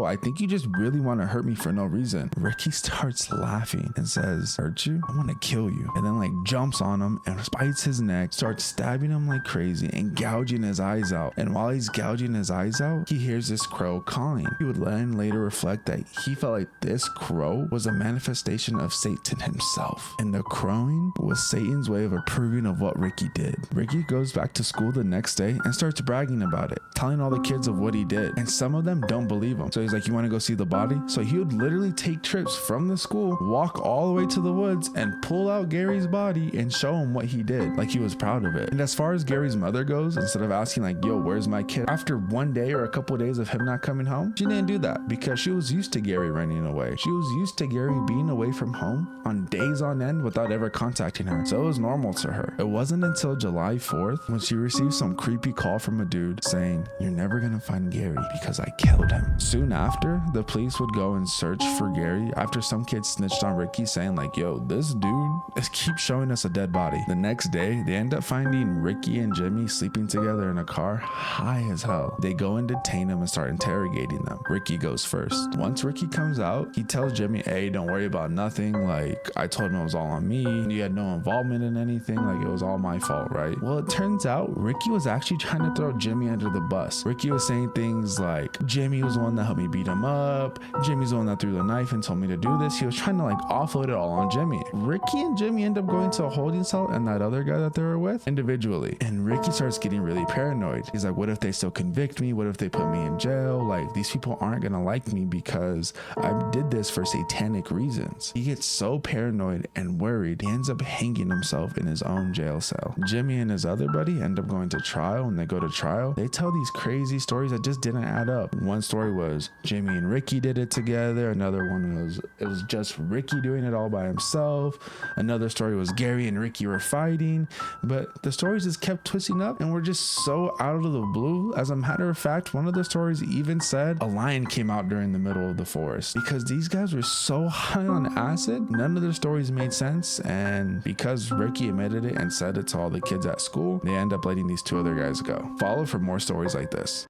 I think you just really want to hurt me for no reason. Ricky starts laughing and says, hurt you? I want to kill you. And then like jumps on him and bites his neck, starts stabbing him like crazy and gouging his eyes out. And while he's gouging his eyes out, he hears this crow calling. He would then later reflect that he felt like this crow was a manifestation of Satan himself. And the crowing was Satan's way of approving of what Ricky did. Ricky goes back to school the next day and starts bragging about it, telling all the kids of what he did. And some of them don't believe him. So he's like, you want to go see the body? So he would literally take trips from the school, walk all the way to the woods and pull out Gary's body and show him what he did. Like he was proud of it. And as far as Gary's mother goes, instead of asking like, yo, where's my kid? After one day or a couple of days of him not coming home, she didn't do that because she was used to Gary running away. She was used to Gary being away from home on days on end without ever contacting her. So it was normal to her. It wasn't until July 4th when she received some creepy call from a dude saying, you're never gonna find Gary because I killed him. Soon after, the police would go and search for Gary after some kid snitched on Ricky saying like, yo, this dude keeps showing us a dead body. The next day, they end up finding Ricky and Jimmy sleeping together in a car, high as hell. They go and detain him and start interrogating them. Ricky goes first. Once Ricky comes out, he tells Jimmy, hey, don't worry about nothing. Like, I told him it was all on me. You had no involvement in anything. Like, it was all my fault, right? Well, it turns out Ricky was actually trying to throw Jimmy under the bus. Ricky was saying things like, Jimmy was the one that helped me beat him up. Jimmy's the one that threw the knife and told me to do this. He was trying to like offload it all on Jimmy. Ricky and Jimmy end up going to a holding cell and that other guy that they were with individually. And Ricky starts getting really paranoid. He's like, what if they still convict me? What if they put me in jail? Like, these people aren't gonna like me because I did this for satanic reasons. He gets so paranoid and worried, he ends up hanging himself in his own jail cell. Jimmy and his other buddy end up going to trial. When they go to trial, they tell these crazy stories that just didn't add up. One story was Jimmy and Ricky did it together. Another one was it was just Ricky doing it all by himself. Another story was Gary and Ricky were fighting. But the stories just kept twisting up and were just so out of the blue. As a matter of fact, one of the stories even said a lion came out during the middle of the forest. Because these guys were so high on acid, none of their stories made sense. And because Ricky admitted it and said it to all the kids at school, they end up letting these two other guys go. Follow for more stories like this.